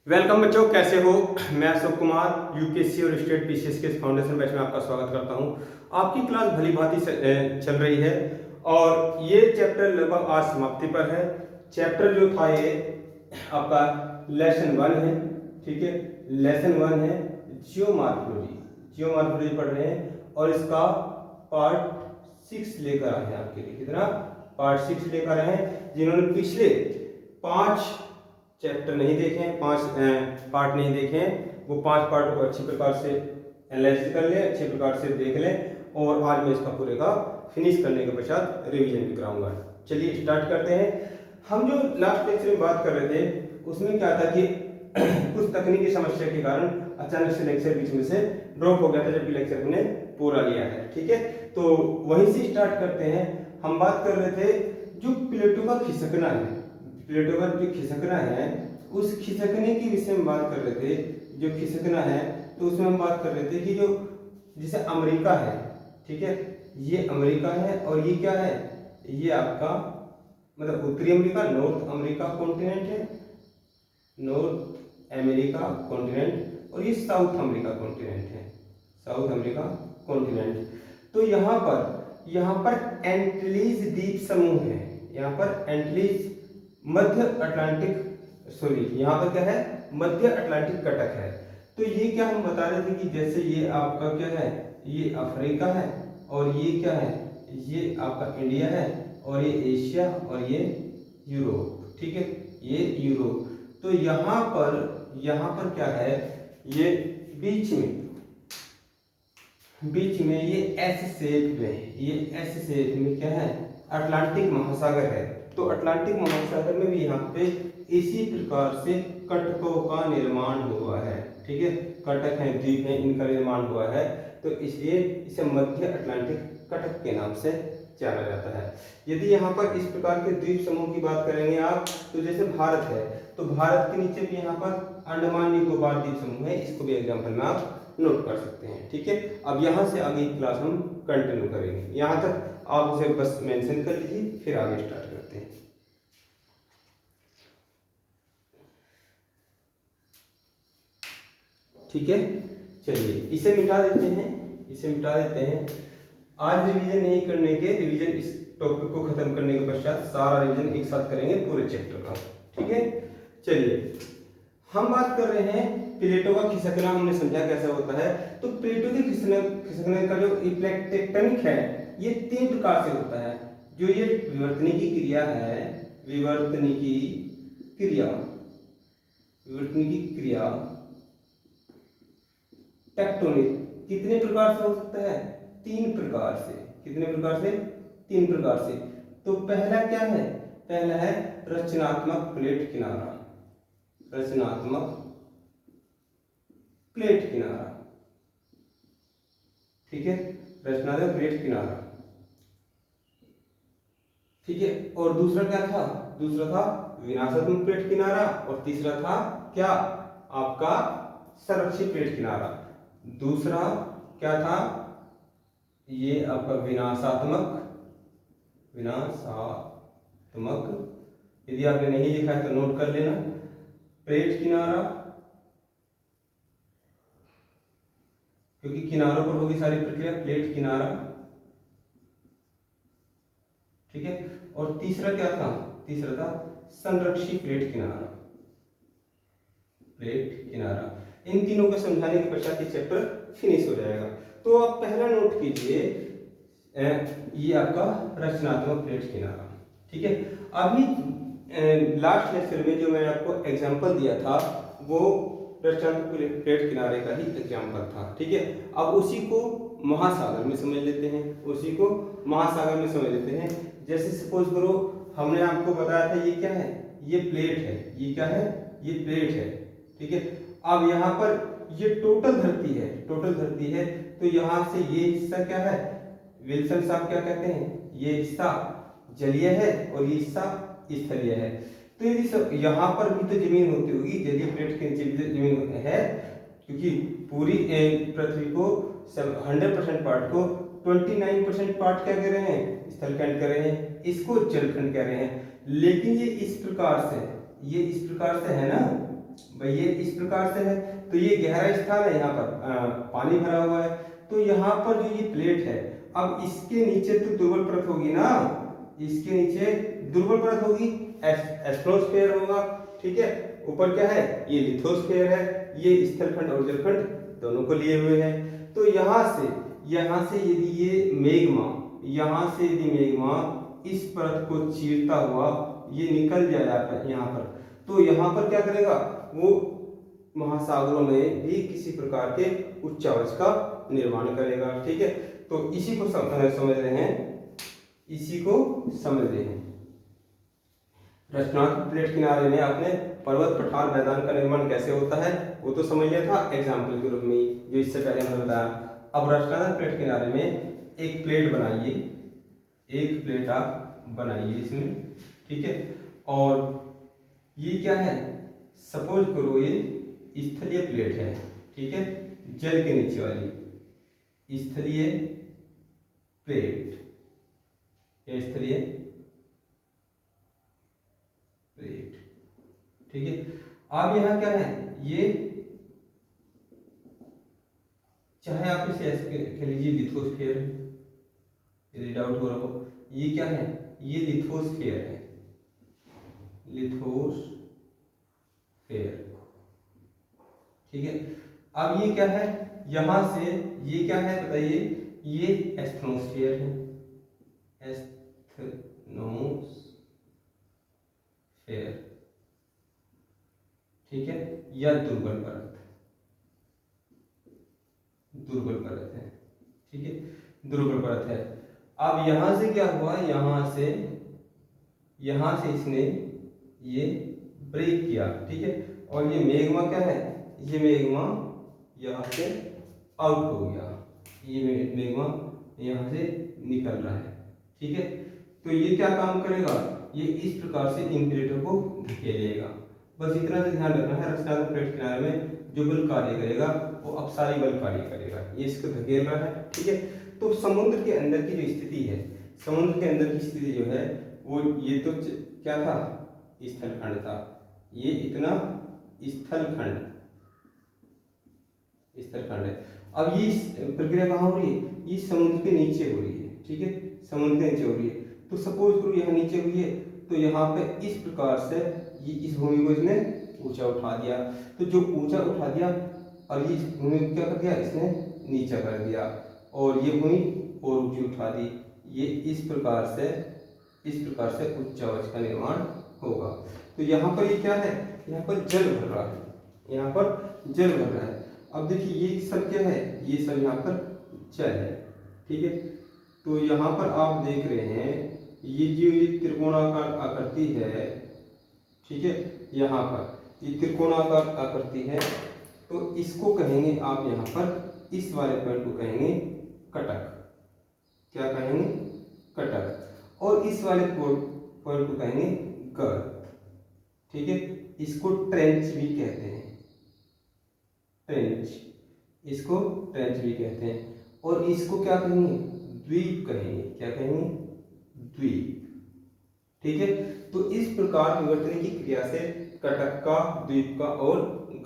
Welcome बच्चों, कैसे हो। मैं अशोक कुमार यूपीएससी और स्टेट पीसीएस के फाउंडेशन बैच में आपका स्वागत करता हूं। आपकी क्लास भली भांति चल रही है और ये चैप्टर लगभग आज समाप्ति पर है। चैप्टर जो था ये आपका लेसन 1 है, ठीक है। लेसन 1 है जियोमॉर्फोलॉजी। जियोमॉर्फोलॉजी पढ़ रहे हैं और इसका पार्ट 6 लेकर आए हैं आपके लिए। कितना? पार्ट 6 लेकर आए हैं। जिन्होंने पिछले 5 चैप्टर नहीं देखे हैं, 5 पार्ट नहीं देखे हैं, वो 5 पार्ट को अच्छी प्रकार से एनालाइज कर लें, अच्छे प्रकार से देख लें और आज मैं इसका पूरे का फिनिश करने के पश्चात रिवीजन भी कराऊंगा। चलिए स्टार्ट करते हैं। हम जो लास्ट लेक्चर में बात कर रहे थे उसमें क्या था कि कुछ तकनीकी समस्या के कारण अचानक से लेक्चर बीच में से ड्रॉप हो गया था, जबकि लेक्चर हमने पूरा लिया है, ठीक है। तो वहीं से स्टार्ट करते हैं। हम बात कर रहे थे जो प्लेटो का खिसकना है, प्लेटो का जो खिसकना है उस खिसकने के विषय में बात कर रहे थे। जो खिसकना है तो उसमें हम बात कर रहे थे कि जो जैसे अमेरिका है, ठीक है, ये अमेरिका है और ये क्या है, ये आपका मतलब उत्तरी अमेरिका, नॉर्थ अमेरिका कॉन्टिनेंट है, नॉर्थ अमेरिका कॉन्टिनेंट, और ये साउथ अमेरिका कॉन्टिनेंट है, साउथ अमेरिका कॉन्टिनेंट। तो यहाँ पर एंटीलीज द्वीप समूह है, यहाँ पर एंटीलीज मध्य अटलांटिक, सॉरी यहाँ पर क्या है, मध्य अटलांटिक कटक है। तो ये क्या हम बता रहे थे कि जैसे ये आपका क्या है, ये अफ्रीका है और ये क्या है, ये आपका इंडिया है और ये एशिया और ये यूरोप, ठीक है, ये यूरोप। तो यहाँ पर क्या है, ये बीच में ये एस शेप में, ये एस शेप में क्या है, अटलांटिक महासागर है। तो अटलांटिक महासागर में भी यहाँ पे इसी प्रकार से कटकों का निर्माण हुआ है, ठीक है। कटक है, द्वीप है, इनका निर्माण हुआ है। तो इसलिए इसे मध्य अटलांटिक कटक के नाम से जाना जाता है। यदि यहाँ पर इस प्रकार के द्वीप समूह की बात करेंगे आप, तो जैसे भारत है, तो भारत के नीचे भी यहाँ पर अंडमान निकोबार द्वीप समूह है, इसको भी एग्जाम्पल में आप नोट कर सकते हैं, ठीक है। अब यहाँ से आगे की क्लास हम कंटिन्यू करेंगे। यहाँ तक आप उसे बस मेंशन कर लीजिए, फिर आगे स्टार्ट करते हैं। ठीक है, चलिए इसे मिटा देते हैं। आज रिवीजन नहीं करने के, रिवीजन इस टॉपिक को खत्म करने के पश्चात सारा रिवीजन एक साथ करेंगे पूरे चैप्टर का, ठीक है। चलिए हम बात कर रहे हैं प्लेटो का खिसकना, हमने समझा कैसा होता है। तो प्लेटो के खिसकने का जो टेक्टोनिक है ये 3 प्रकार से होता है। जो ये विवर्तनिकी क्रिया है, विवर्तनिकी क्रिया टेक्टोनिक कितने प्रकार से हो सकता है? 3 प्रकार से। कितने प्रकार से? 3 प्रकार से। तो पहला क्या है? पहला है रचनात्मक प्लेट किनारा, रचनात्मक प्लेट किनारा, ठीक है, रचनात्मक प्लेट किनारा, ठीक है। और दूसरा क्या था? दूसरा था विनाशात्मक प्लेट किनारा और तीसरा था क्या, आपका संरक्षित प्लेट किनारा। दूसरा क्या था? ये आपका विनाशात्मक, यदि आपने नहीं लिखा है तो नोट कर लेना, प्लेट किनारा, क्योंकि किनारों पर होगी सारी प्रक्रिया, प्लेट किनारा, ठीक है। और तीसरा क्या था? तीसरा था संरक्षित प्लेट किनारा, प्लेट किनारा। इन तीनों को समझाने के पश्चात ये चैप्टर फिनिश हो जाएगा। तो आप पहला नोट कीजिए, ये आपका रचनात्मक प्लेट किनारा, ठीक है। अभी लास्ट लेक्चर में जो मैंने आपको एग्जांपल दिया था वो रचनात्मक प्लेट किनारे का ही एग्जांपल था, ठीक है। अब उसी को महासागर में समझ लेते हैं, जैसे सपोज करो हमने आपको बताया था ये क्या है, ये प्लेट है, ये क्या है, ये प्लेट है, ठीक है। अब यहाँ पर ये टोटल धरती है, तो यहाँ से ये हिस्सा क्या है, विल्सन साहब क्या कहते हैं, ये हिस्सा जलीय है और ये हिस्सा स्थलीय है। तो यदि यहाँ पर भी तो जमीन होती होगी, जलीय प्लेट के नीचे भी तो जमीन है, क्योंकि पूरी पृथ्वी को 100% पार्ट को 29% पार्ट क्या कह रहे हैं, स्थलखंड कह रहे हैं, इसको जलखंड कह रहे हैं। लेकिन ये इस प्रकार से है ना, भाई ये इस प्रकार से है, तो ये गहरा स्थान है, यहाँ पर पानी भरा हुआ है। तो यहाँ पर जो ये प्लेट है, अब इसके नीचे तो दुर्बल परत होगी ना, इसके नीचे दुर्बल परत होगी, एस्ट्रोस्फेयर होगा, ठीक है। ऊपर क्या है, ये लिथोस्फेयर है, ये स्थलखंड और जलखंड दोनों को लिए हुए है। तो यहाँ से यदि ये मेग्मा, यहाँ से यदि मेग्मा इस परत को चीरता हुआ ये निकल जाए यहाँ पर, तो यहाँ पर क्या करेगा, वो महासागरों में भी किसी प्रकार के उच्चावच का निर्माण करेगा, ठीक है। तो इसी को समझ रहे हैं, इसी को समझ रहे हैं। रचनात्मक प्लेट किनारे में आपने पर्वत, पठार, मैदान का निर्माण कैसे होता है वो तो समझ लिया था एग्जाम्पल के रूप में, जो इससे पहले हमने बताया। अब रचनात्मक प्लेट किनारे में एक प्लेट बनाइए, एक प्लेट आप बनाइए इसमें, ठीक है। और ये क्या है, सपोज करो ये स्थलीय प्लेट है, ठीक है, जल के नीचे वाली स्थलीय प्लेट, ये स्थलीय प्लेट, ठीक है। अब यहाँ क्या है, ये चाहे आप इसे ऐसे कह लीजिए लिथोस्फीयर, यदि डाउट हो रहा हो, ये क्या है, ये लिथोस्फीयर है, लिथोस्फीयर, ठीक है। अब ये क्या है, यहां से ये क्या है बताइए, ये एस्थनोस्फीयर है, एस्थनोस्फीयर, ठीक है, या दुर्बल परत, दुर्बल परत है, ठीक है, दुर्बल परत है। अब यहां से क्या हुआ, यहां से इसने ये ब्रेक किया, ठीक है, और ये मेग्मा क्या है, ये मेग्मा यहाँ से आउट हो गया, ये मेग्मा यहाँ से निकल रहा है, ठीक है। तो ये क्या काम करेगा, ये इस प्रकार से इन प्लेटों को धकेलेगा। बस इतना से ध्यान रखना है, रचनात्मक प्लेट किनारे में जो बल कार्य करेगा वो अपसारी बल कार्य करेगा, ये इसको धकेल रहा है, ठीक है। तो समुद्र के अंदर की जो स्थिति है, समुद्र के अंदर की स्थिति जो है वो, ये तो क्या था, स्थलखंड था, ये इतना स्थलखंड, स्थलखंड है। अब ये प्रक्रिया कहाँ हो रही है, ये समुद्र के नीचे हो रही है, ठीक है, समुद्र के नीचे हो रही है। तो सपोज करो यहाँ नीचे हुई है, तो यहाँ पे इस प्रकार से ये इस भूमि को इसने ऊंचा उठा दिया, तो जो ऊंचा उठा दिया और ये भूमि को क्या कर दिया, इसने नीचा कर दिया, और ये भूमि और ऊंची उठा दी, ये इस प्रकार से उच्चावच का निर्माण होगा। तो यहाँ पर ये क्या है, यहाँ पर जल भर रहा है, यहाँ पर जल भर रहा है। अब देखिए ये सब क्या है, ये सब यहाँ पर जल है, ठीक है। तो यहाँ पर आप देख रहे हैं ये जो ये त्रिकोणाकार आकृति है, ठीक है, यहाँ पर ये त्रिकोणाकार आकृति है, तो इसको कहेंगे आप यहाँ पर, इस वाले पॉइंट को कहेंगे कटक, क्या कहेंगे, कटक, और इस वाले पॉइंट को कहेंगे गर्त, ठीक है। इसको ट्रेंच भी कहते हैं, ट्रेंच, इसको ट्रेंच भी कहते हैं, और इसको क्या कहेंगे, द्वीप कहेंगे, क्या कहेंगे, द्वीप, ठीक है। तो इस प्रकार विवर्तन की क्रिया से कटक का, द्वीप का और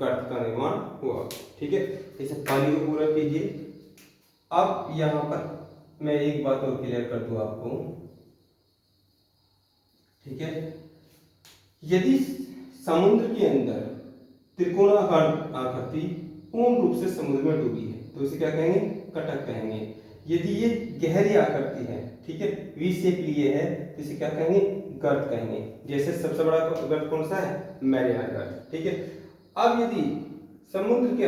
गर्त का निर्माण हुआ, ठीक है। इसे पानी को पूरा कीजिए। अब यहाँ पर मैं एक बात और क्लियर कर दूं आपको, ठीक है, यदि समुद्र के अंदर त्रिकोणाकार आकृति पूर्ण रूप से समुद्र में डूबी है तो इसे क्या कहेंगे, कटक कहेंगे। यदि ये गहरी आकृति है, ठीक है, वी शेप लिए है, तो इसे क्या कहेंगे, गर्त कहेंगे। जैसे सबसे बड़ा गर्त कौन सा है, मैरियाना गर्त, ठीक है। अब यदि समुद्र के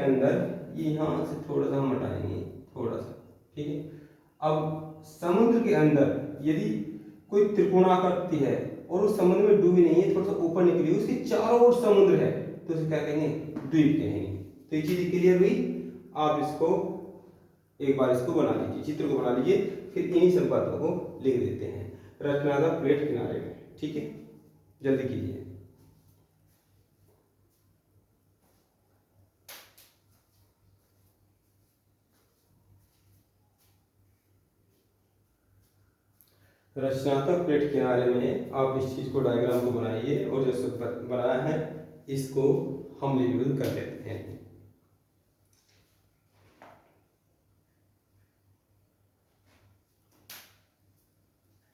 अंदर ये यहाँ से थोड़ा सा हम हटाएंगे, थोड़ा सा, ठीक है। अब समुद्र के अंदर यदि कोई त्रिकोणाकृति है और उस समुद्र में डूबी नहीं है, थोड़ा सा ऊपर निकली, उसके चारों ओर समुद्र है, तो इसे क्या कहेंगे, द्वीप कहेंगे। तो ये चीज क्लियर हुई। आप इसको एक बार इसको बना लीजिए, चित्र को बना लीजिए, फिर इन्हीं सब बातों को लिख देते हैं रचनात्मक प्लेट किनारे में, ठीक है, जल्दी कीजिए। रचनात्मक प्लेट किनारे में आप इस चीज को डायग्राम को बनाइए और जो सब बनाया है इसको हम लेबल कर देते हैं।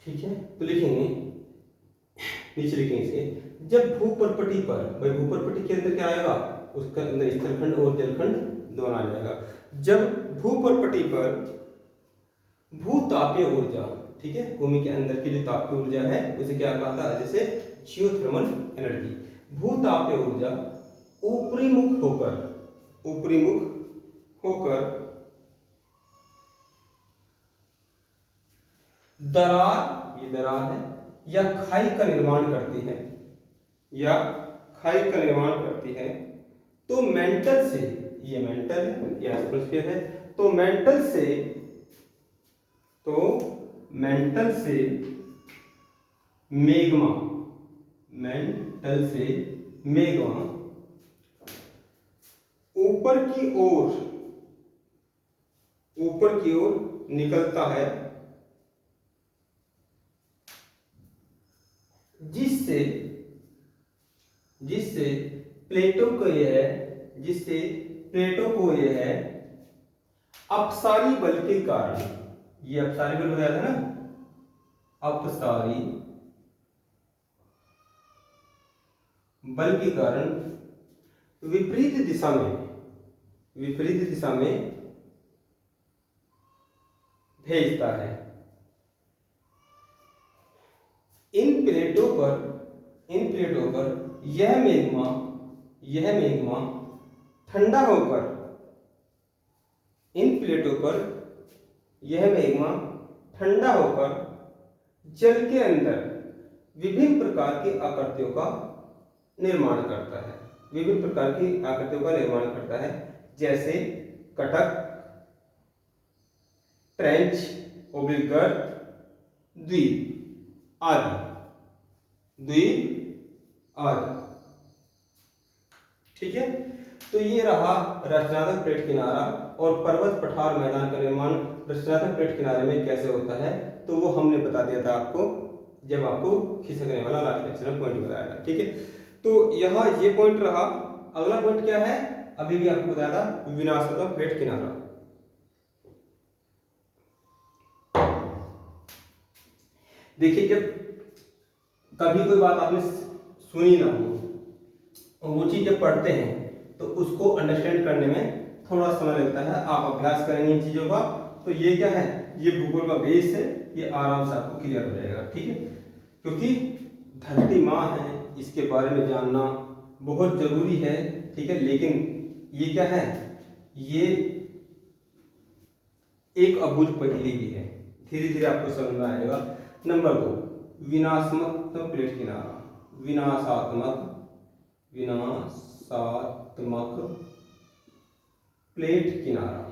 ठीक है, तो लिखेंगे, नीचे लिखेंगे इसे, जब भूपर्पटी पर, भाई भूपर्पटी के अंदर क्या आएगा, उसका अंदर स्थलखंड और जलखंड दोनों आ जाएगा। जब भूपर्पटी पर भूतापीय ऊर्जा, ठीक है, भूमि के अंदर की जो तापीय ऊर्जा है उसे क्या कहता है, जैसे जियोथर्मल एनर्जी। भूतापीय ऊर्जा ऊपरी मुख होकर दरार, ये दरार है, या खाई का निर्माण करती है, तो मेंटल से, ये मेंटल है या एटमॉस्फेयर है, तो मेंटल से मेग्मा ऊपर की ओर निकलता है, जिससे प्लेटों को यह अपसारी बल के कारण, ये अपसारी बल बताया था ना, अपसारी बल के कारण विपरीत दिशा में भेजता है। इन प्लेटों पर यह मेग्मा ठंडा होकर, जल के अंदर विभिन्न प्रकार की आकृतियों का निर्माण करता है, जैसे कटक, ट्रेंच, ओब्लिगर्थ, द्वीप आदि। ठीक है, तो ये रहा रचनात्मक प्लेट किनारा और पर्वत पठार मैदान का निर्माण रचनात्मक प्लेट किनारे में कैसे होता है, तो वो हमने बता दिया था आपको जब आपको खिसकने वाला लास्ट लेक्चर में पॉइंट बताया था। ठीक है, तो यहाँ ये पॉइंट रहा। अगला पॉइंट क्या है, अभी भी आपको बताया था, विनाशात्मक प्लेट किनारा। देखिए, जब कभी कोई बात आपने सुनी ना हो और वो चीज जब पढ़ते हैं तो उसको अंडरस्टैंड करने में थोड़ा समय लगता है। आप अभ्यास करेंगे इन चीजों का तो ये क्या है, ये भूगोल का बेस है, ये आराम से आपको क्लियर हो जाएगा। ठीक है, क्योंकि धरती माँ है, इसके बारे में जानना बहुत जरूरी है। ठीक है, लेकिन ये क्या है, ये एक अबुझ पहेली भी है, धीरे धीरे आपको समझ में आएगा। नंबर 2, विनाशात्मक प्लेट किनारा। विनाशात्मक प्लेट किनारा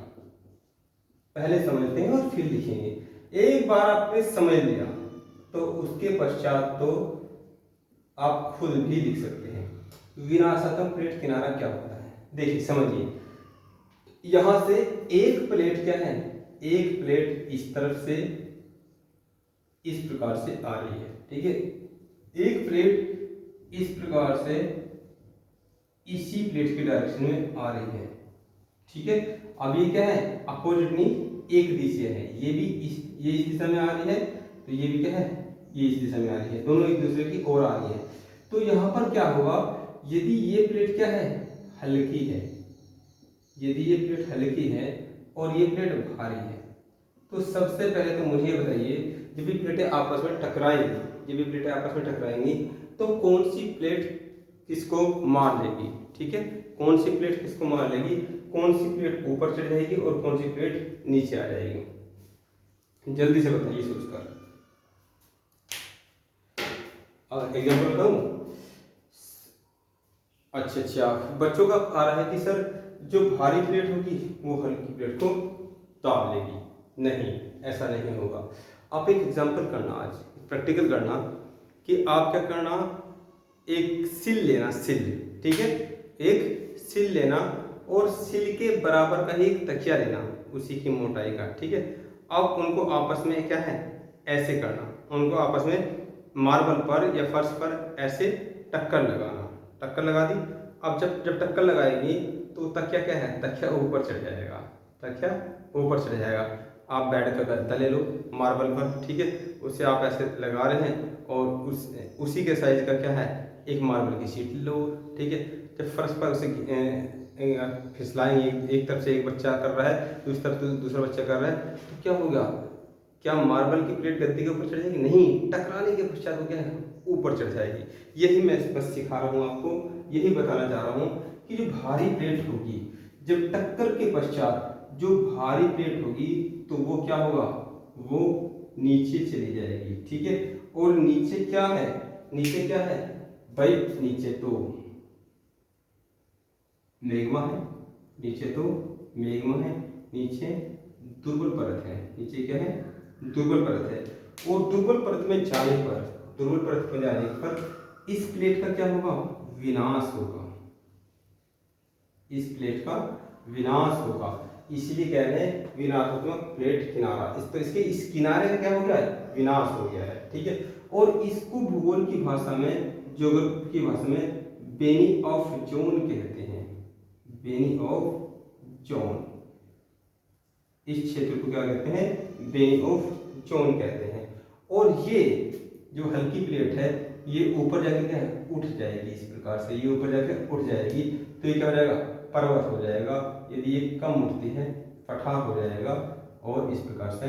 पहले समझते हैं और फिर लिखेंगे। एक बार आपने समझ लिया तो उसके पश्चात तो आप खुद भी लिख सकते हैं। विनाशात्मक प्लेट किनारा क्या होता है, देखिए समझिए। यहां से एक प्लेट क्या है, एक प्लेट इस तरफ से इस प्रकार से आ रही है। ठीक है, एक प्लेट इस प्रकार से इसी प्लेट की डायरेक्शन में आ रही है। ठीक है, अब ये क्या है, अपोजिट नहीं, एक दिशा है। ये भी ये इस दिशा में आ रही है, तो ये भी क्या है, ये इस दिशा में आ रही है, दोनों एक दूसरे की ओर आ रही है। तो यहाँ पर क्या होगा, यदि ये प्लेट क्या है, हल्की है, यदि ये प्लेट हल्की है और ये प्लेट भारी है, तो सबसे पहले तो मुझे बताइए, जब भी प्लेटें आपस में टकराएंगी तो कौन सी प्लेट किसको मार लेगी। ठीक है, कौन सी प्लेट किसको मार लेगी, कौन सी प्लेट ऊपर चढ़ जाएगी और कौन सी प्लेट नीचे आ जाएगी, जल्दी से बताइए सोचकर। एग्जाम्पल बताऊं, अच्छा, बच्चों का आ रहा है कि सर जो भारी प्लेट होगी वो हल्की प्लेट को दाब लेगी। नहीं, ऐसा नहीं होगा। आप एक एग्जाम्पल करना, आज प्रैक्टिकल करना कि आप क्या करना, एक सिल लेना, ठीक है, एक सिल लेना और सिल के बराबर का ही एक तकिया लेना, उसी की मोटाई का। ठीक है, अब उनको आपस में क्या है, ऐसे करना, उनको आपस में मार्बल पर या फर्श पर ऐसे टक्कर लगाना। टक्कर लगा दी। अब जब टक्कर लगाएगी तो तकिया क्या है, तकिया ऊपर चढ़ जाएगा, तकिया ऊपर चढ़ जाएगा। आप बेड का गद्दा ले लो मार्बल पर, ठीक है, उसे आप ऐसे लगा रहे हैं और उसी के साइज का क्या है एक मार्बल की शीट लो, ठीक है। जब फर्श पर उसे फिसलाएंगे, एक तरफ से एक बच्चा कर रहा है, दूसरी तरफ दूसरा बच्चा कर रहा है, तो क्या होगा, क्या मार्बल की प्लेट गद्दे के ऊपर चढ़ जाएगी? नहीं, टकराने के पश्चात वो क्या है ऊपर चढ़ जाएगी। यही मैं बस सिखा रहा हूँ आपको, यही बताना चाह रहा हूँ कि जो भारी प्लेट होगी, जब टक्कर के पश्चात जो भारी प्लेट होगी तो वो क्या होगा, वो नीचे चली जाएगी, ठीक है। और नीचे क्या है, नीचे क्या है भाई, नीचे तो मैग्मा है, नीचे तो मैग्मा है, नीचे दुर्बल परत है, नीचे क्या है दुर्बल परत है। और दुर्बल परत में जाने पर, दुर्बल परत में जाने पर इस प्लेट का क्या होगा, विनाश होगा, इस प्लेट का विनाश होगा। इसलिए कह रहे हैं विनाशात्मक प्लेट किनारा, इस तो इसके इस किनारे का क्या हो गया है, विनाश हो गया है, ठीक है। और इसको भूगोल की भाषा में, ज्योग्राफी की भाषा में बेनी ऑफ जोन कहते हैं, बेनी ऑफ जोन। इस क्षेत्र को क्या कहते हैं, बेनी ऑफ जोन कहते हैं। और ये जो हल्की प्लेट है ये ऊपर जाके क्या है उठ जाएगी, इस प्रकार से ये ऊपर जाके उठ जाएगी, तो ये क्या हो जाएगा, पर्वत हो जाएगा। यदि ये कम उठती है पठार हो जाएगा, और इस प्रकार से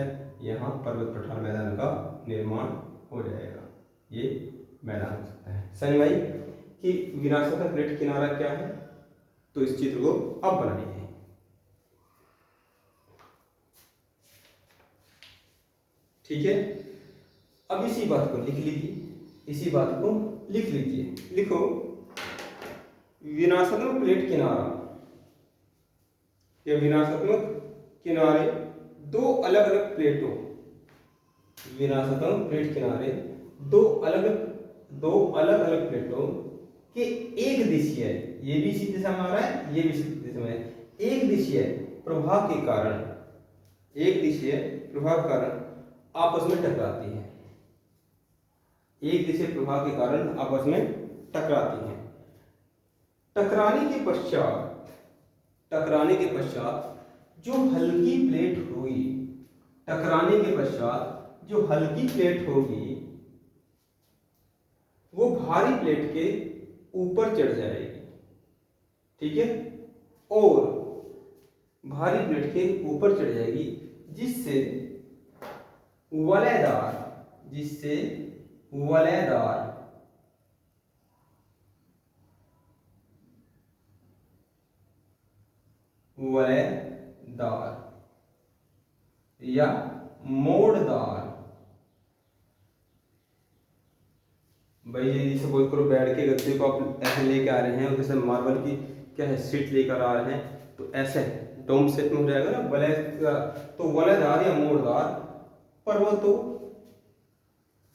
यहाँ पर्वत पठार मैदान का निर्माण हो जाएगा। ये मैदान हो सकता है। समझ में आई कि विनाशात्मक प्लेट किनारा क्या है? तो इस चित्र को अब बना लीजिए। ठीक है, अब इसी बात को लिख लीजिए, इसी बात को लिख लीजिए। लिखो, विनाशात्मक प्लेट किनारा या विनाशात्मक किनारे दो अलग अलग प्लेटों, विनाशात्मक प्लेट किनारे दो अलग अलग प्लेटों के एक दिशीय, ये भी इसी दिशा में आ रहा है, ये भी इसी दिशा में है, एक दिशीय प्रभाव के कारण, एक दिशीय प्रभाव के कारण आपस में टकराती है, एक दिशा प्रभाव के कारण आपस में टकराती हैं। टकराने के पश्चात जो हल्की प्लेट होगी, टकराने के पश्चात जो हल्की प्लेट होगी वो भारी प्लेट के ऊपर चढ़ जाएगी, ठीक है, और भारी प्लेट के ऊपर चढ़ जाएगी, जिससे वलयदार या मोड़दार, भाई ये सपोज करो बेड के गद्दे को आप ऐसे लेके आ रहे हैं, जैसे मार्बल की क्या है सीट लेकर आ रहे हैं, तो ऐसे डोम सेट में हो जाएगा ना वलय, तो वलयदार या मोड़दार पर्वतों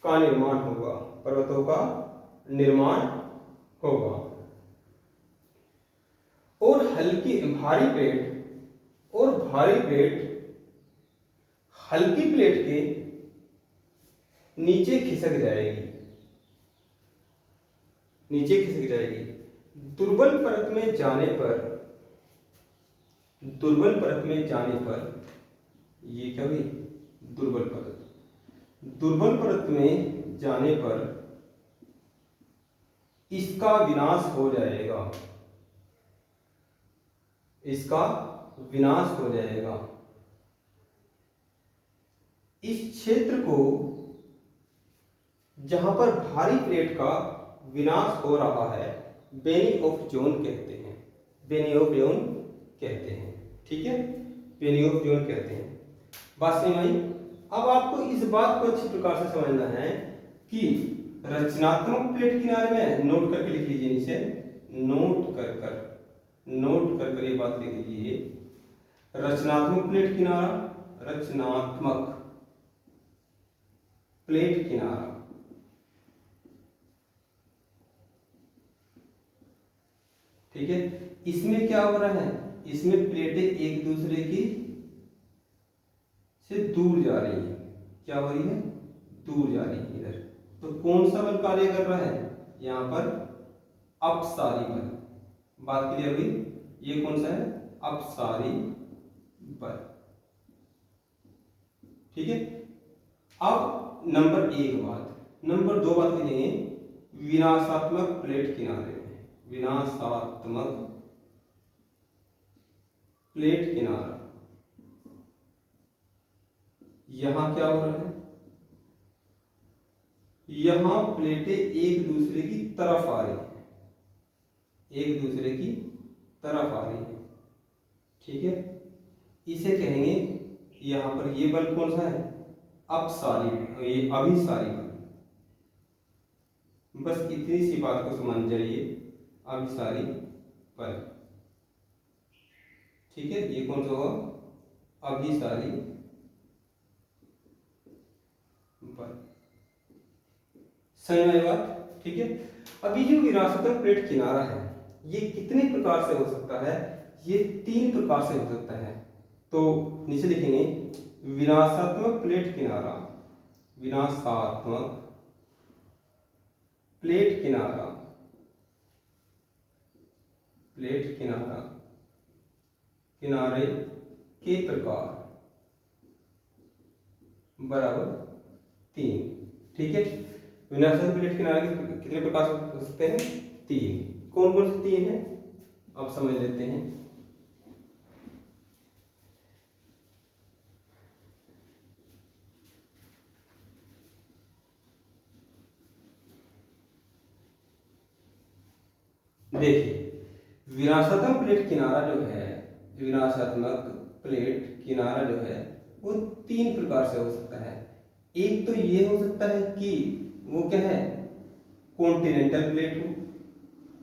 का निर्माण होगा, पर्वतों का निर्माण होगा। और भारी प्लेट हल्की प्लेट के नीचे खिसक जाएगी, दुर्बल परत में जाने पर ये क्या हुई, दुर्बल परत में जाने पर इसका विनाश हो जाएगा, इस क्षेत्र को जहां पर भारी प्लेट का विनाश हो रहा है बेनी ऑफ जोन कहते हैं, ठीक है, बेनी ऑफ जोन कहते हैं। बात समझ आई? अब आपको इस बात को अच्छी प्रकार से समझना है कि रचनात्मक प्लेट किनारे में नोट करके लिख लीजिए, नीचे नोट कर ये बात लिख लीजिए, रचनात्मक प्लेट किनारा, ठीक है। इसमें क्या हो रहा है, इसमें प्लेटें एक दूसरे की से दूर जा रही है, क्या हो रही है, दूर जा रही है इधर। तो कौन सा बल कार्य कर रहा है यहाँ पर? अपसारी बल। बात क्लियर हुई? ये कौन सा है? अपसारी बल। ठीक है। अब नंबर 1 बात। नंबर 2 बात करेंगे विनाशात्मक प्लेट किनारे में। विनाशात्मक प्लेट किनारा, यहां क्या हो रहा है? यहां प्लेटें एक दूसरे की तरफ आ रही है, एक दूसरे की तरफ आ रही है। ठीक है। इसे कहेंगे यहां पर ये बल कौन सा है? अपसारी, ये अभिसारी बल। बस इतनी सी बात को समझ जाइए, अभिसारी बल। ठीक है। ये कौन सा होगा? अभिसारी बल। समझ में आई बात? ठीक है। अभी जो विनाशात्मक प्लेट किनारा है ये कितने प्रकार से हो सकता है? ये 3 प्रकार से हो सकता है। तो नीचे लिखेंगे विनाशात्मक प्लेट किनारा, विनाशात्मक प्लेट किनारा, प्लेट किनारा, किनारे के प्रकार बराबर 3। ठीक है। विनाशात्मक प्लेट किनारे के कितने प्रकार हो सकते हैं? 3। कौन कौन से 3 हैं अब समझ लेते हैं। देखिए विनाशात्मक प्लेट किनारा जो है, विनाशात्मक प्लेट किनारा जो है वो 3 प्रकार से हो सकता है। एक तो ये हो सकता है कि वो क्या है? कॉन्टिनेंटल प्लेट हो।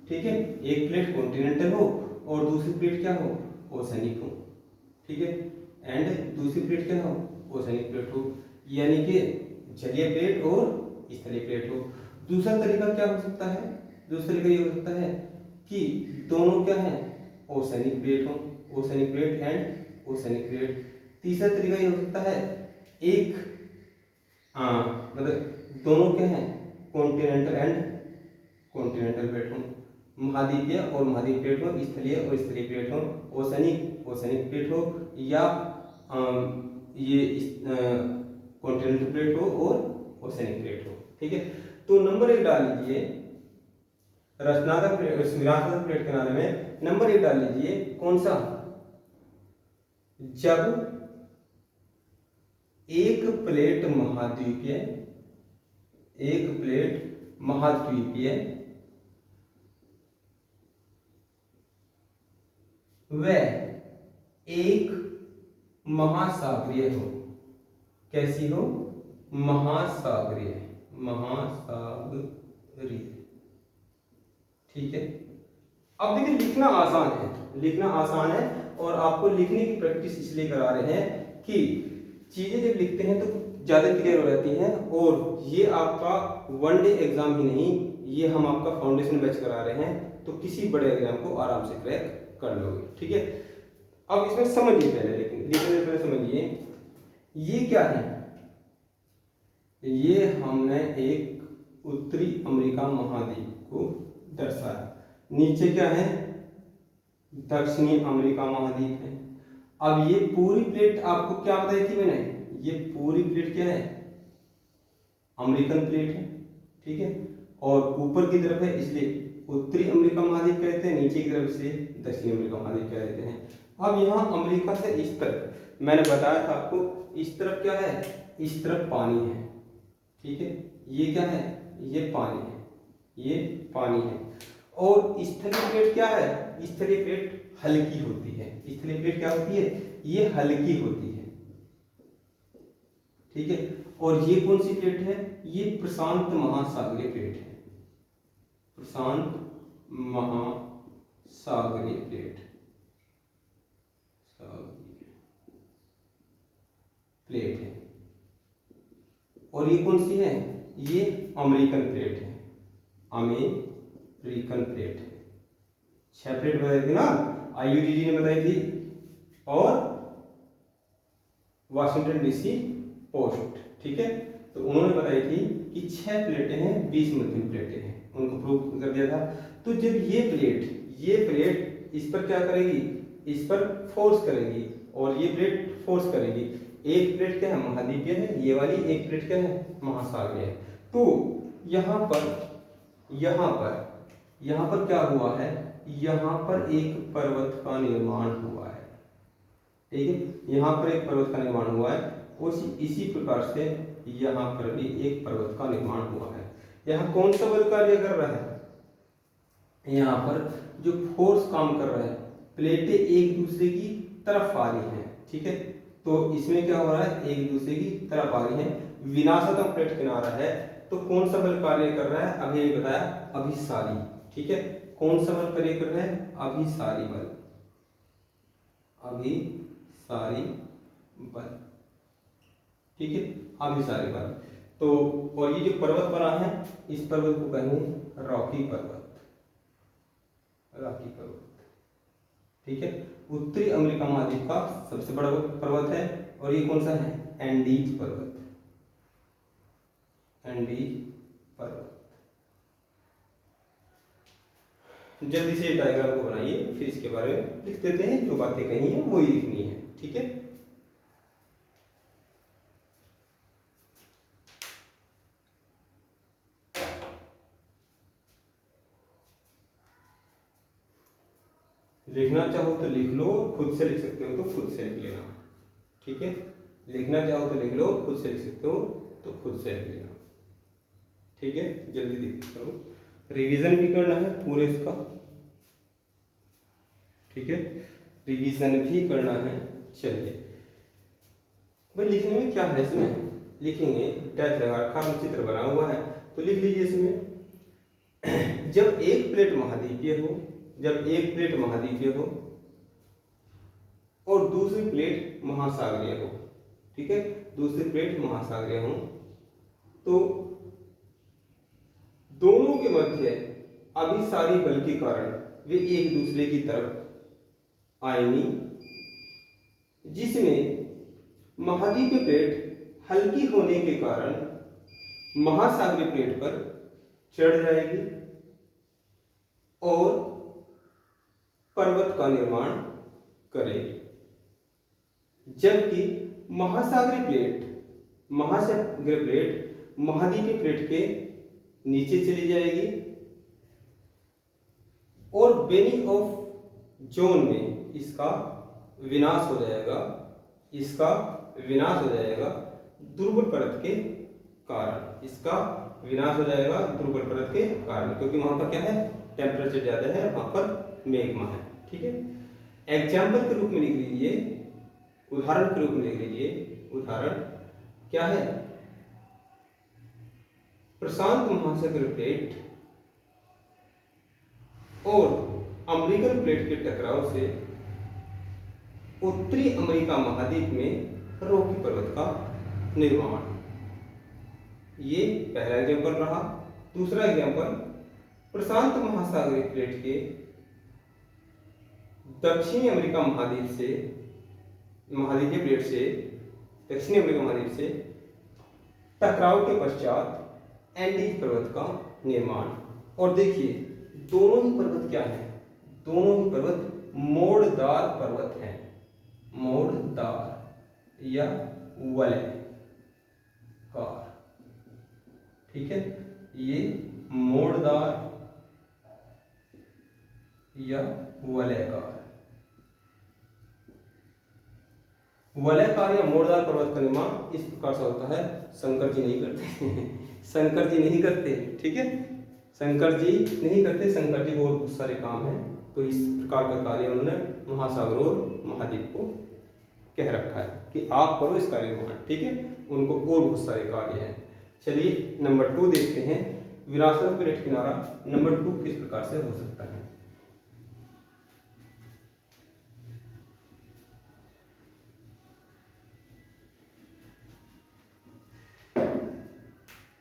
ठीक है। एक प्लेट कॉन्टिनेंटल हो और दूसरी प्लेट क्या हो? ओशनिक हो। ठीक है। एंड दूसरी प्लेट क्या हो? ओशनिक प्लेट हो, यानी कि जलीय प्लेट और स्थलीय प्लेट हो। दूसरा तरीका क्या हो सकता है? दूसरा तरीका ये हो सकता है कि दोनों क्या है? ओशनिक प्लेट हो, oceanic plate and oceanic plate. तीसरा तरीका ये हो सकता है एक मतलब दोनों क्या है? कॉन्टिनेंटल एंड कॉन्टिनेंटल प्लेट हो, महाद्वीपीय और महाद्वीपीय प्लेट हो, स्थलीय और स्थलीय प्लेट हो, ओशनिक ओशनिक प्लेट हो, या ये कॉन्टिनेंटल प्लेट हो और ओशनिक प्लेट हो। ठीक है। तो नंबर 1 डाल लीजिए रचनात्मक विनाशात्मक प्लेट किनारे में। नंबर 1 डाल लीजिए कौन सा? जब एक प्लेट महाद्वीपीय, एक प्लेट महाद्वीपीय व एक महासागरीय हो। कैसी हो? महासागरीय, महासागरीय। ठीक है। अब देखिए लिखना आसान है, लिखना आसान है और आपको लिखने की प्रैक्टिस इसलिए करा रहे हैं कि चीजें जब लिखते हैं तो ज्यादा क्लियर हो जाती हैं। और ये आपका 1 डे एग्जाम ही नहीं, ये हम आपका फाउंडेशन बैच करा रहे हैं, तो किसी बड़े एग्जाम को आराम से क्रैक कर लोगे। ठीक है। अब इसमें समझिए पहले, लिखने से पहले समझिए ये क्या है? ये हमने एक उत्तरी अमेरिका महाद्वीप को दर्शाया। नीचे क्या है? दक्षिणी अमेरिका महाद्वीप है। अब ये पूरी प्लेट आपको क्या बताई थी मैंने? ये पूरी प्लेट क्या है? अमेरिकन प्लेट है। ठीक है। और ऊपर की तरफ है इसलिए उत्तरी अमेरिका महाद्वीप कहते हैं, नीचे की तरफ से दक्षिणी अमेरिका महाद्वीप कह देते हैं। अब यहाँ अमेरिका से इस तरफ मैंने बताया था आपको, इस तरफ क्या है? इस तरफ पानी है। ठीक है। ये क्या है? ये पानी है, ये पानी है। और स्थलीय प्लेट क्या है? स्थलीय प्लेट हल्की होती है। स्थलीय प्लेट क्या होती है? ये हल्की होती है। ठीक है। और ये कौन सी प्लेट है? ये प्रशांत महासागरीय प्लेट है, प्रशांत महासागरीय प्लेट, प्लेट है। और ये कौन सी है? ये अमेरिकन प्लेट है, अमेरिकन प्लेट है। 6 प्लेट बताई थी ना, IUCG ने बताई थी, और वाशिंगटन DC पोस्ट। ठीक है। तो उन्होंने बताई थी कि 6 प्लेटें हैं, 20 मध्यम प्लेटें हैं, उनको प्रूव कर दिया था। तो जब ये प्लेट इस पर क्या करेगी, इस पर फोर्स करेगी और ये प्लेट फोर्स करेगी। एक प्लेट क्या है, महाद्वीपीय है, ये वाली एक प्लेट क्या है, महासागरीय है। तो यहाँ पर क्या हुआ है, यहाँ पर एक पर्वत का निर्माण हुआ है, ठीक है, यहाँ पर एक पर्वत का निर्माण हुआ है। उसी इसी प्रकार से यहाँ पर भी एक पर्वत का निर्माण हुआ है। यहाँ कौन सा बल कार्य कर रहा है, यहाँ पर जो फोर्स काम कर रहा है, प्लेटें एक दूसरे की तरफ आ रही हैं, ठीक है। तो इसमें क्या हो रहा है, एक दूसरे की तरफ आ रही हैं, विनाशात्मक प्लेट किनारा है, तो कौन सा बल कार्य कर रहा है, अभी ये बताया, अभिसारी, ठीक है। कौन सा बल कार्य कर रहा है, अभिसारी बल, अभिसारी बल, ठीक है, अभिसारी बल। तो और ये जो पर्वत बना है, इस पर्वत को कहेंगे रॉकी पर्वत, रॉकी पर्वत, ठीक है। उत्तरी अमेरिका महाद्वीप का सबसे बड़ा पर्वत है। और ये कौन सा है, एंडीज पर्वत, एंडीज पर्वत। जल्दी से डायग्राम को बनाइए, फिर इसके बारे में लिख देते हैं, जो बातें कही हैं वही लिखनी है, ठीक है। लिखना चाहो तो लिख लो, खुद से लिख सकते हो तो खुद से लिख लेना, ठीक है। लिखना चाहो तो लिख लो, खुद से लिख सकते हो तो खुद से लिख लेना, ठीक है। जल्दी देख करो, रिवीजन भी करना है पूरे इसका, ठीक है, रिवीजन भी करना है। चलिए भाई, लिखने में क्या है, इसमें लिखेंगे, टैच लगा रखा है, चित्र बना हुआ है, तो लिख लीजिए इसमें। जब एक प्लेट महाद्वीपीय हो, जब एक प्लेट महाद्वीपीय हो और दूसरी प्लेट महासागरीय हो, ठीक है, दूसरी प्लेट महासागरीय हो, तो दोनों के मध्य अभिसारी बल के कारण वे एक दूसरे की तरफ आएंगी, जिसमें महाद्वीपीय प्लेट हल्की होने के कारण महासागरीय प्लेट पर चढ़ जाएगी और पर्वत का निर्माण करेगी, जबकि महासागरीय प्लेट महाद्वीपीय प्लेट के नीचे चली जाएगी और बेनी ऑफ जोन में इसका विनाश हो जाएगा, इसका विनाश हो जाएगा दुर्बल परत के कारण, इसका विनाश हो जाएगा दुर्बल परत के कारण, क्योंकि वहां पर क्या है, टेम्परेचर ज्यादा है, वहां पर मेग्मा है, ठीक है। एग्जाम्पल के रूप में लिख लीजिए, उदाहरण के रूप में लिख लीजिए, उदाहरण क्या है, प्रशांत महासागर प्लेट और अमेरिकन प्लेट के टकराव से उत्तरी अमेरिका महाद्वीप में रॉकी पर्वत का निर्माण। ये पहला एग्जाम्पल रहा। दूसरा एग्जाम्पल, प्रशांत महासागरीय प्लेट के दक्षिणी अमेरिका महाद्वीपीय प्लेट से दक्षिणी अमेरिका महाद्वीप से टकराव के पश्चात एंडीज पर्वत का निर्माण। और देखिए, दोनों ही पर्वत क्या है, दोनों ही पर्वत मोड़दार पर्वत हैं, मोड़दार या वलयकार, ठीक है, ये मोड़दार या वलयकार, वलयकार या मोड़दार पर्वत का निर्माण इस प्रकार से होता है। शंकर जी नहीं करते शंकर जी नहीं करते, ठीक है, शंकर जी नहीं करते, शंकर जी को और बहुत सारे काम हैं, तो इस प्रकार का कार्य उन्होंने महासागर और महाद्वीप को कह रखा है कि आप करो इसका निर्माण, ठीक है, उनको और बहुत सारे कार्य हैं। चलिए नंबर 2 देखते हैं, विरासत प्लेट किनारा नंबर 2 किस प्रकार से हो सकता है।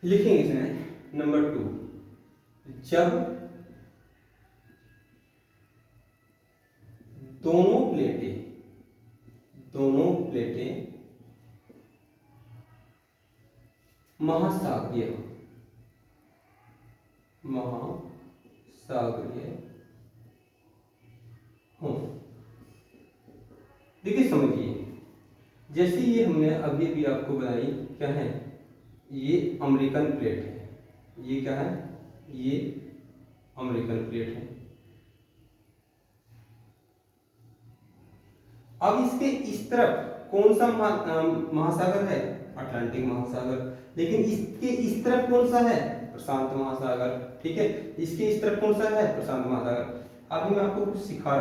लिखेंगे इसमें नंबर 2, जब दोनों प्लेटें महासागरीय, महासागरीय हों। देखिए समझिए, जैसे ये हमने अभी भी आपको बताई क्या है, ये अमेरिकन प्लेट है, ये क्या है, ये अमेरिकन प्लेट है। अब इसके इस तरफ कौन सा महासागर है, अटलांटिक महासागर, लेकिन इसके इस तरफ कौन सा है, प्रशांत महासागर। ठीक है, इसके इस तरफ कौन सा है, प्रशांत महासागर। अभी मैं आपको कुछ सिखा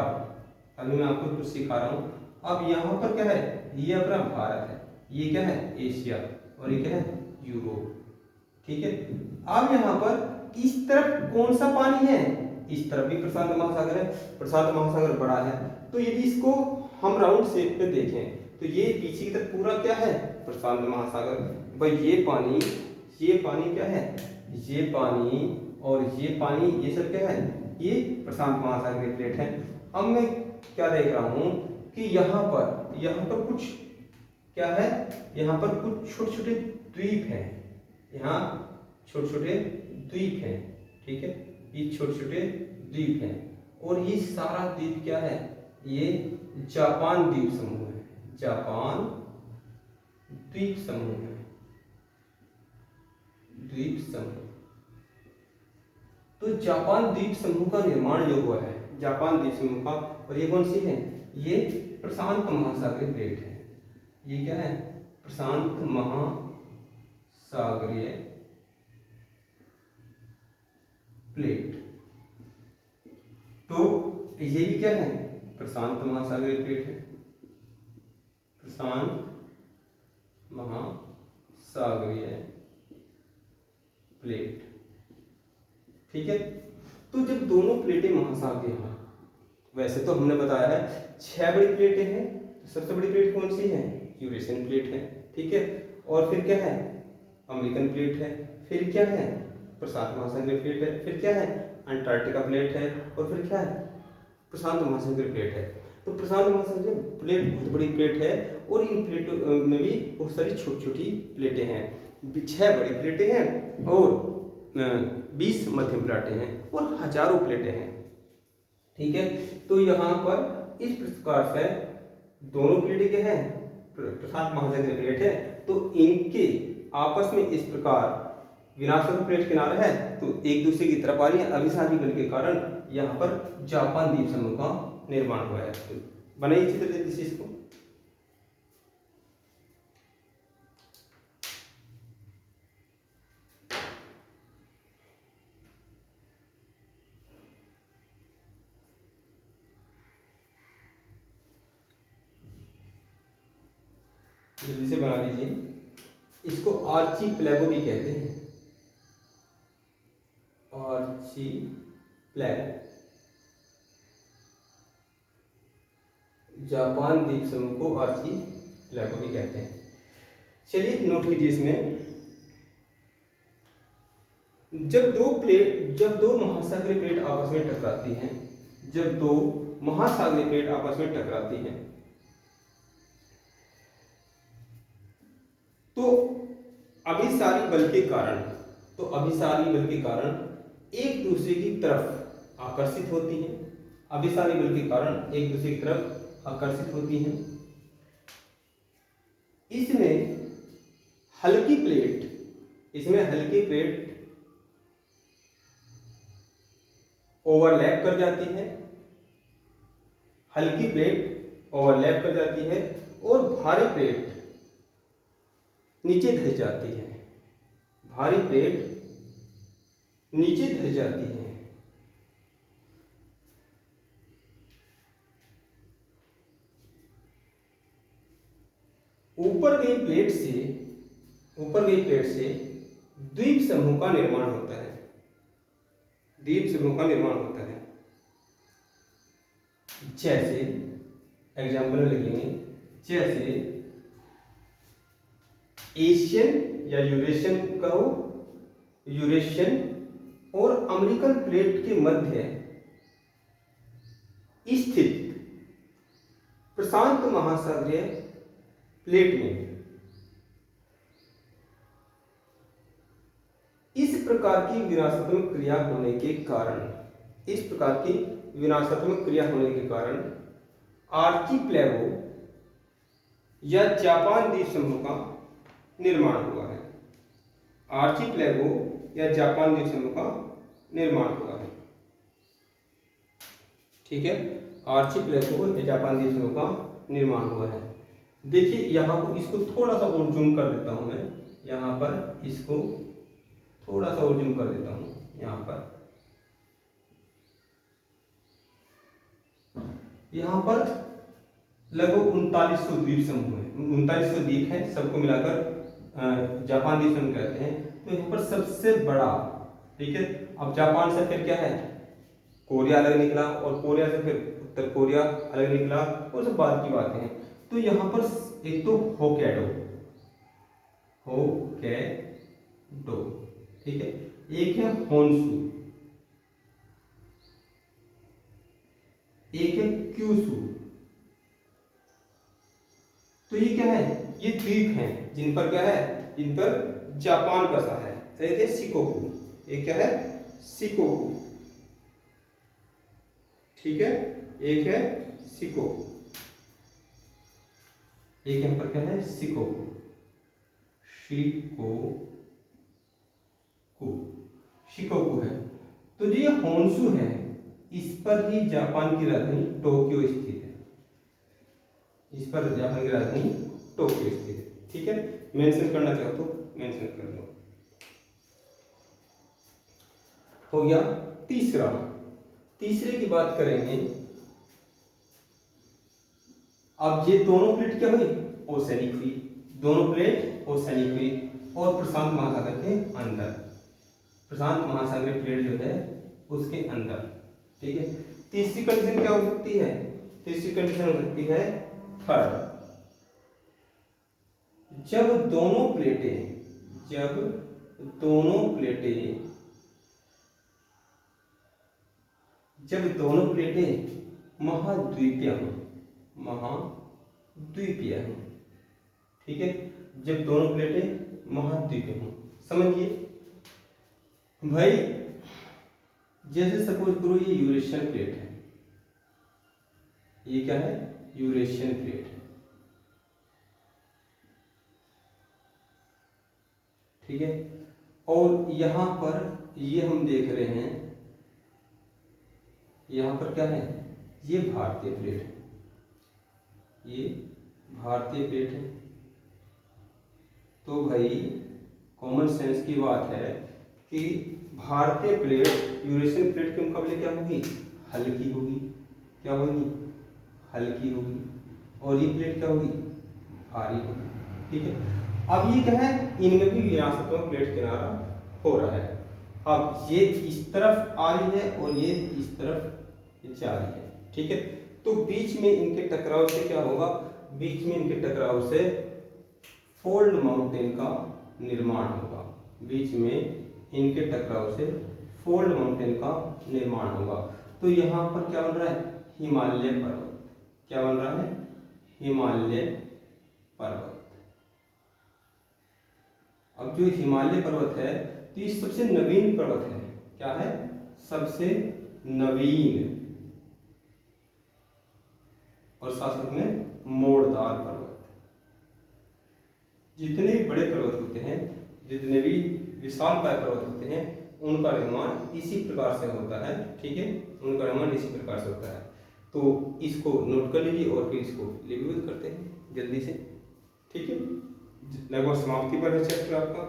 रहा हूँ, अब यहाँ पर क्या है, ये अपना भारत है, ये क्या है, एशिया, और ये क्या है, यूरोप। ठीक है, अब यहाँ पर इस तरफ कौन सा पानी है, इस तरफ भी प्रशांत महासागर है, प्रशांत महासागर बड़ा है। तो यदि इसको हम राउंड शेप पे देखें तो ये पीछे की तरफ पूरा क्या है, प्रशांत महासागर। भाई ये पानी क्या है, ये पानी और ये पानी, ये सब क्या है, ये प्रशांत महासागर की प्लेट है। अब मैं क्या देख रहा हूं कि यहाँ पर कुछ क्या है, यहाँ पर कुछ छोटे छोटे द्वीप हैं, यहाँ छोटे छोटे द्वीप हैं। ठीक है, ये छोटे छोटे द्वीप हैं, और ये सारा द्वीप क्या है, ये जापान द्वीप समूह है, जापान द्वीप समूह है, द्वीप समूह। तो जापान द्वीप समूह का निर्माण जो हुआ है, जापान द्वीप समूह का, और ये कौन सी है, ये प्रशांत महासागरीय प्लेट है। ये क्या है, प्रशांत महासागरीय प्लेट। तो ये भी क्या है, प्रशांत महासागरीय प्लेट है, प्रशांत महासागरीय प्लेट। ठीक है, तो जब दोनों प्लेटें महासागरीय हैं, वैसे तो हमने बताया है 6 बड़ी प्लेटें हैं, तो सबसे बड़ी प्लेट कौन सी है, यूरेशियन प्लेट है। ठीक है, और फिर क्या है, अमेरिकन प्लेट है, फिर क्या है, प्रशांत महासागरीय प्लेट है, फिर क्या है, अंटार्कटिका प्लेट है, और फिर क्या है, प्रशांत महासागरीय प्लेट है। तो प्रशांत महासागरीय प्लेट बहुत बड़ी प्लेट है, और इन प्लेटों में भी बहुत सारी छोटी छोटी प्लेटें हैं। 6 बड़ी प्लेटें हैं और 20 मध्यम प्लेटें हैं, और हजारों प्लेटें हैं। ठीक है, तो यहाँ पर इस प्रकार से दोनों प्लेटें क्या है, प्रशांत महासागरीय प्लेट है, तो इनके आपस में इस प्रकार विनाशक प्लेट किनारे है, तो एक दूसरे की तरफ आ रही है, अभिसारी बल के कारण यहाँ पर जापान द्वीप समूह का निर्माण हुआ है। तो बनाइए चित्र इस चीज को। जल्दी से बना लीजिए। इसको आर्चीपेलागो भी कहते हैं, आर्चीपेलागो, जापान द्वीप समूह को आर्चीपेलागो भी कहते हैं। चलिए नोट कीजिए इसमें, जब दो महासागरीय प्लेट आपस में टकराती हैं, जब दो महासागरीय प्लेट आपस में टकराती हैं, तो अभिसारी बल के कारण एक दूसरे की तरफ आकर्षित होती हैं, अभिसारी बल के कारण एक दूसरे की तरफ आकर्षित होती हैं। इसमें हल्की प्लेट ओवरलैप कर जाती है, हल्की प्लेट ओवरलैप कर जाती है, और भारी प्लेट नीचे धस जाती है, भारी प्लेट नीचे धस जाती है। ऊपर गई प्लेट से द्वीप समूह का निर्माण होता है, जैसे एग्जाम्पल में लिखेंगे, जैसे एशियन या यूरेशियन और अमेरिकन प्लेट के मध्य स्थित प्रशांत महासागरीय प्लेट में प्रकार की विनाशात्मक क्रिया होने के कारण, इस प्रकार की विनाशात्मक क्रिया होने के कारण आर्चिपेलागो या जापान द्वीप समूह का निर्माण हुआ है। आर्चिपेलागो या जापान द्वीप समूह का निर्माण हुआ है। ठीक है, आर्चिपेलागो या जापान द्वीप समूह का निर्माण हुआ है। देखिए यहाँ को, इसको थोड़ा सा और जूम कर देता हूं मैं, यहाँ पर इसको थोड़ा सा और जूम कर देता हूं। यहाँ पर लगभग 3900 द्वीप समूह है, 3900 द्वीप है, सबको मिलाकर जापान द्वीप समूह कहते हैं। तो यहाँ पर सबसे बड़ा, ठीक है, अब जापान से फिर क्या है, कोरिया अलग निकला, और कोरिया से फिर उत्तर कोरिया अलग निकला, और सब बाद की बातें हैं। तो यहाँ पर एक तो होक्काइडो, ठीक है, एक है होन्शु, एक है क्यूशु। तो ये क्या है, ये द्वीप हैं जिन पर क्या है, जिन पर जापान बसा है। एक है शिकोकु, एक क्या है, शिकोकु, ठीक है, एक है शिकोकु, एक यहाँ पर क्या है, शिकोकु, शिकोकू है। तो जो ये होन्शु है, इस पर ही जापान की राजधानी टोक्यो स्थित है, इस पर जापान की राजधानी टोक्यो स्थित है। ठीक है, मेंशन करना चाहो तो मेंशन कर लो। हो गया तीसरा। तीसरे की बात करेंगे। अब ये दोनों प्लेट क्या हुई, ओसेनिक हुई, दोनों प्लेट ओसेनिक हुई, और प्रशांत महासागर के अंदर, प्रशांत महासागरीय प्लेट जो है उसके अंदर। ठीक है, तीसरी कंडीशन क्या हो सकती है, तीसरी कंडीशन हो सकती है थर्ड, जब दोनों प्लेटें महाद्वीपीय हों, ठीक है, जब दोनों प्लेटें महाद्वीपीय हों। समझिए भाई, जैसे सपोज करो ये यूरेशियन प्लेट है, ये क्या है, यूरेशियन प्लेट है, ठीक है, और यहां पर ये हम देख रहे हैं, यहां पर क्या है, ये भारतीय प्लेट है, ये भारतीय प्लेट है। तो भाई कॉमन सेंस की बात है कि भारतीय प्लेट यूरेशियन प्लेट के मुकाबले क्या होगी, हल्की होगी, क्या होगी, हल्की होगी, और ये प्लेट क्या होगी, भारी होगी। ठीक है, अब ये क्या है, इनमें भी विनाशात्मक प्लेट किनारा हो रहा है। अब ये इस तरफ आ रही है और ये इस तरफ जा रही है। ठीक है, तो बीच में इनके टकराव से क्या होगा, बीच में इनके टकराव से फोल्ड माउंटेन का निर्माण होगा, बीच में इनके टकराव से फोल्ड माउंटेन का निर्माण होगा। तो यहाँ पर क्या बन रहा है, हिमालय पर्वत, क्या बन रहा है, हिमालय पर्वत। अब जो हिमालय पर्वत है, तो ये सबसे नवीन पर्वत है, क्या है, सबसे नवीन, और साथ में मोड़दार पर्वत। जितने भी बड़े पर्वत होते हैं, जितने भी विशालकाय पर्वत होते हैं, उनका निर्माण इसी प्रकार से होता है। ठीक है, उनका निर्माण इसी प्रकार से होता है। तो इसको नोट कर लीजिए और फिर इसको लिपिबद्ध करते हैं जल्दी से। ठीक है, लगभग समाप्ति पर है चैप्टर आपका।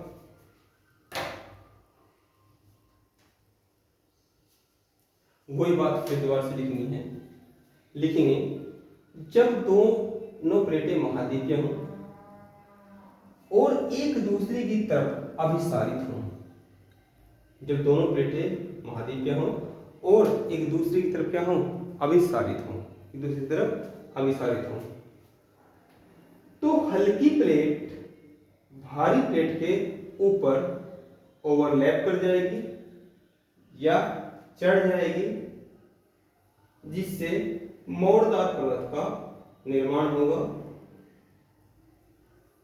वही बात फिर दोबारा से लिखनी है, लिखेंगे, जब दोनों प्लेटें महाद्वीपीय हों और एक दूसरे की तरफ अभिसारित हों, जब दोनों प्लेटें महाद्वीपीय हों और एक दूसरे की तरफ क्या हों, अभिसारित हों, एक दूसरे की तरफ अभिसारित हों, तो हल्की प्लेट भारी प्लेट के ऊपर ओवरलैप कर जाएगी या चढ़ जाएगी, जिससे मोड़दार पर्वत का निर्माण होगा,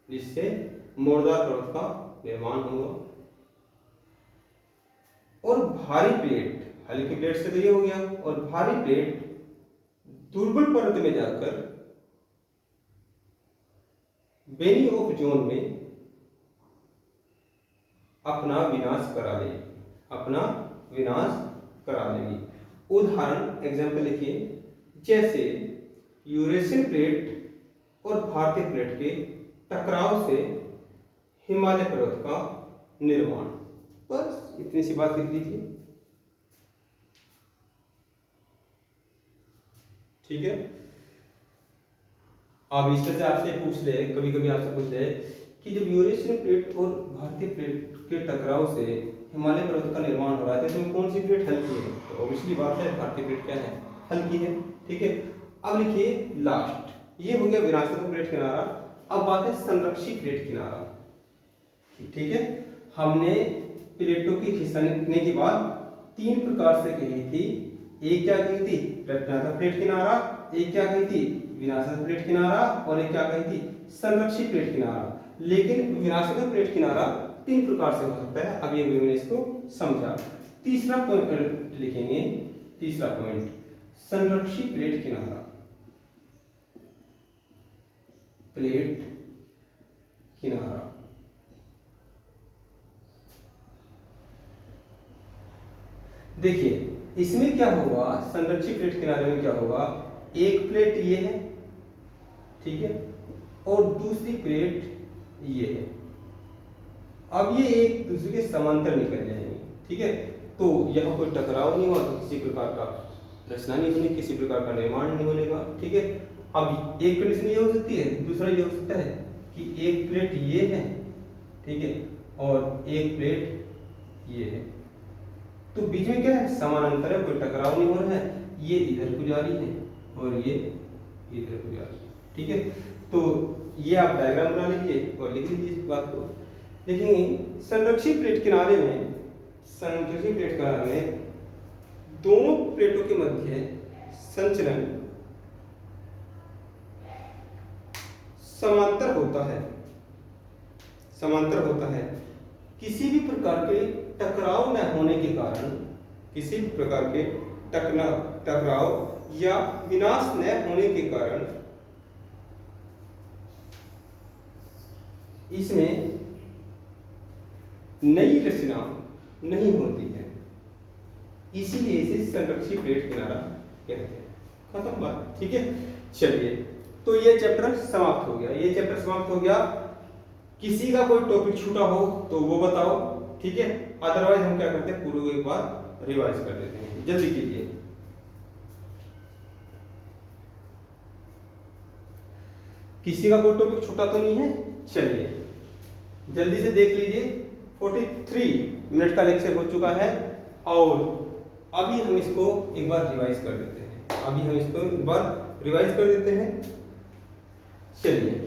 जिससे मोड़दार पर्वत का निर्माण होगा। और भारी प्लेट, हल्की प्लेट से तो ये हो गया, और भारी प्लेट दुर्बल परत में जाकर बेनी ऑफ जोन में अपना विनाश करा लेगी, अपना विनाश करा लेगी। उदाहरण एग्जाम्पल लिखिए, जैसे यूरेशियन प्लेट और भारतीय प्लेट के टकराव से हिमालय पर्वत का निर्माण। बस इतनी सी बात लिख लीजिए, ठीक है। अब इस तरह से आपसे पूछ ले, कभी कभी आपसे पूछ ले कि जब यूरेशियन प्लेट और भारतीय प्लेट के टकराव से हिमालय पर्वत का निर्माण हो रहा है तो इसमें कौन सी प्लेट हल्की है? तो ऑब्वियसली बात है भारतीय प्लेट क्या है, हल्की है, ठीक है। अब लिखिए लास्ट, ये हो गया विनाशक प्लेट किनारा। अब बात है संरक्षित प्लेट किनारा, ठीक है। हमने प्लेटों की खिसकने की बात 3 प्रकार से कही थी। एक क्या कही थी? रचनात्मक प्लेट किनारा, एक क्या कही थी? विनाशक प्लेट किनारा, और एक क्या कही थी? संरक्षित प्लेट किनारा। लेकिन विनाशक प्लेट किनारा 3 प्रकार से हो सकता है। अब ये मैंने इसको समझा। तीसरा पॉइंट लिखेंगे, तीसरा पॉइंट संरक्षित प्लेट किनारा, प्लेट किनारा। देखिए इसमें क्या होगा, संरक्षित प्लेट किनारे में क्या होगा, एक प्लेट ये है, ठीक है, और दूसरी प्लेट ये है। अब ये एक दूसरे के समांतर निकल जाएंगे, ठीक है। तो यहाँ कोई टकराव नहीं हुआ तो किसी प्रकार का रचना नहीं बनी, किसी प्रकार का निर्माण नहीं बनेगा, ठीक है। अब एक कंडीशन ये हो सकती है, दूसरा ये हो सकता है कि एक प्लेट ये है, ठीक है, और एक प्लेट ये है, तो बीच में क्या है, समानांतर है, कोई टकराव नहीं हो रहा है, ये इधर को जा रही है और ये इधर को जा रही है, ठीक है। तो ये आप डायग्राम बना लीजिए और लिख लीजिए इस बात को। देखेंगे संरक्षित प्लेट किनारे में, संरक्षित प्लेट किनारे में दोनों प्लेटों के मध्य संचलन समांतर होता है, समांतर होता है। किसी भी प्रकार के टकराव न होने के कारण, किसी भी प्रकार के टकराव या विनाश न होने के कारण इसमें नई रचना नहीं होती है, इसीलिए इसे संरक्षित प्लेट किनारा कहते हैं। खत्म बात, ठीक है। चलिए तो ये चैप्टर समाप्त हो गया, ये चैप्टर समाप्त हो गया। किसी का कोई टॉपिक छूटा हो तो वो बताओ, ठीक है। अदरवाइज हम क्या करते हैं, पूरे को एक बार रिवाइज कर देते हैं, जल्दी कीजिए। किसी का कोई टॉपिक छूटा तो नहीं है? चलिए जल्दी से देख लीजिए। 43 मिनट का लेक्चर हो चुका है और अभी हम इसको एक बार रिवाइज कर देते हैं, अभी हम इसको एक बार रिवाइज कर देते हैं। चलिए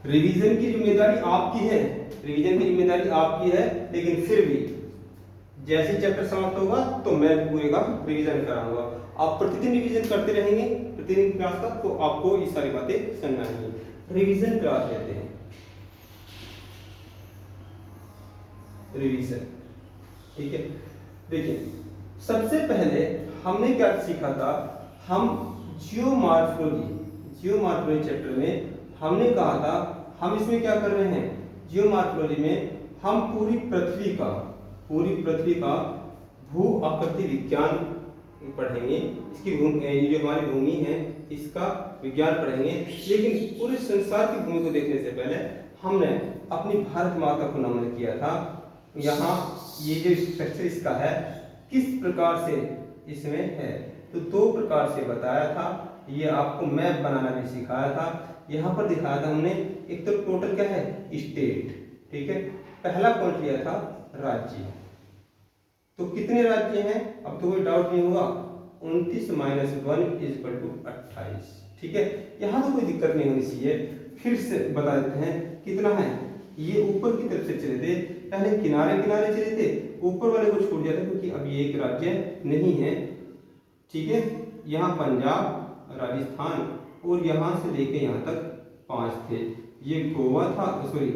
रिवीजन की जिम्मेदारी आपकी है, रिवीजन की जिम्मेदारी आपकी है, लेकिन फिर भी जैसे चैप्टर समाप्त होगा तो मैं पूरे का रिवीजन कराऊंगा। आप प्रतिदिन रिवीजन करते रहेंगे, प्रतिदिन क्लास का, तो आपको ये सारी बातें समझना है। रिवीजन क्लास लेते हैं, रिवीजन, ठीक है। देखिए सबसे पहले हमने क्या सीखा था, हम जियोमॉर्फोलॉजी, जियोमॉर्फोलॉजी चैप्टर में हमने कहा था हम इसमें क्या कर रहे हैं, जियोमॉर्फोलॉजी में हम पूरी पृथ्वी का भू आकृति विज्ञान पढ़ेंगे, इसकी जो हमारी भूमि है इसका विज्ञान पढ़ेंगे। लेकिन पूरे संसार की भूमि को देखने से पहले हमने अपनी भारत माता को नमन किया था। यहाँ ये जो स्ट्रक्चर इसका है किस प्रकार से इसमें है, तो 2 प्रकार से बताया था। ये आपको मैप बनाना भी सिखाया था, यहाँ पर दिखाया था हमने। एक तो टोटल क्या है, स्टेट, ठीक है। पहला पॉइंट लिया था राज्य, तो कितने राज्य हैं, अब तो कोई डाउट नहीं होगा, 29 - 1 = 28, ठीक है। यहाँ तो कोई दिक्कत नहीं होनी चाहिए। फिर से बता देते हैं कितना है, ये ऊपर की तरफ से चले थे, पहले किनारे किनारे चले थे, ऊपर वाले को छोड़ जाते क्योंकि अब ये एक राज्य नहीं है, ठीक है। यहाँ पंजाब, राजस्थान और यहाँ से लेके यहाँ तक 5 थे, ये गोवा था, सॉरी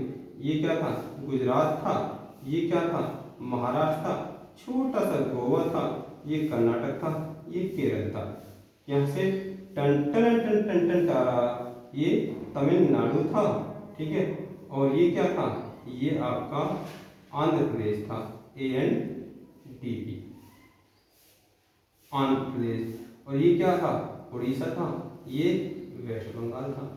ये क्या था, गुजरात था, ये क्या था, महाराष्ट्र था, छोटा सा गोवा था, ये कर्नाटक था, ये केरल था। यहाँ से टन टन टन टन टन तारा, ये तमिलनाडु था, ठीक है। और ये क्या था, ये आपका आंध्र प्रदेश था, ANDP, आंध्र प्रदेश। और ये क्या था, उड़ीसा था, ये वेस्ट बंगाल था।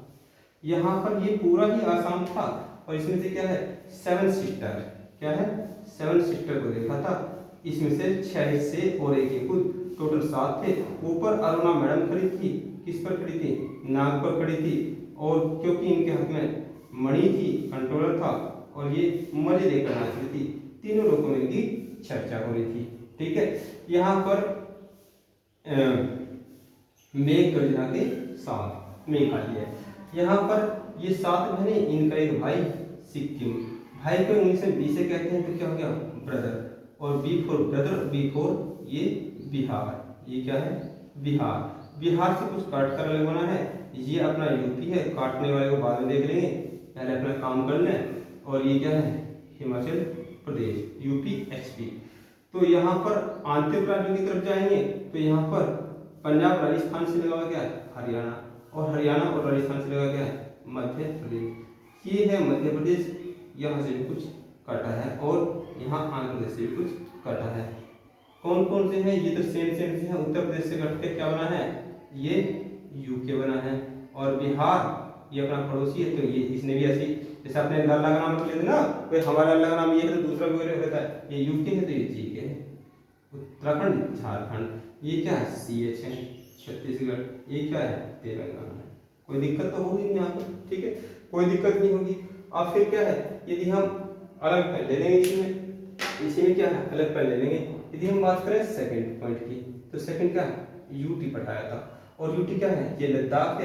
यहाँ पर ये पूरा ही आसाम था। और इसमें से क्या है, 7 सिस्टर, क्या है, 7 सिस्टर को देखा था। इसमें से 6 हिस्से और एक कुल टोटल 7 थे। ऊपर अरुणा मैडम खड़ी थी, किस पर खड़ी थी, नाग पर खड़ी थी। और क्योंकि इनके हाथ में मणि थी, कंट्रोलर था, और ये मजे लेकर नाच रही थी। तीनों लोगों में इनकी चर्चा हो रही थी, ठीक है। यहाँ पर मेघ गर्जना के साथ मेघालय है। यहाँ पर ये 7 बहने, इनका एक भाई सिक्किम। भाई को इंग्लिश में बी से कहते हैं, तो क्या हो गया, ब्रदर। और B for brother, B for ये बिहार, ये क्या है, बिहार। बिहार से कुछ काट कर अलग बना है, ये अपना यूपी है, काटने वाले को बाद में देख लेंगे, पहले अपना काम कर लें। और ये क्या है, हिमाचल प्रदेश, यूपी HP। तो यहाँ पर आंतरिक राज्यों की तरफ जाएंगे तो यहाँ पर पंजाब राजस्थान से लगा हुआ क्या है, हरियाणा। और हरियाणा और राजस्थान से लगा क्या है, मध्य प्रदेश। ये है मध्य प्रदेश, यहाँ से भी कुछ कटा है, और यहाँ आंध्र प्रदेश से भी कुछ कटा है। कौन कौन से हैं, ये तो सेम से हैं। उत्तर प्रदेश से कट के क्या बना है, ये यूके बना है। और बिहार ये अपना पड़ोसी है, तो ये इसने भी ऐसी, जैसे आपने अल्लाह का नाम ले ना, कोई हमारा अल्लाह का नाम ये है तो दूसरा कोई रहता है, ये यूके है तो ये जी है। उत्तराखंड, झारखंड, ये क्या है, CH है, छत्तीसगढ़, ये क्या है, तेलंगाना है। कोई दिक्कत तो होगी नहीं यहाँ पर, ठीक है, कोई दिक्कत नहीं होगी। अब फिर क्या है, यदि हम अलग पेन ले लेंगे, इसी में क्या है, अलग पेन ले लेंगे। यदि हम बात करें सेकंड पॉइंट की, तो सेकंड क्या है, यूटी पढ़ाया था। और यूटी क्या है, ये लद्दाख है।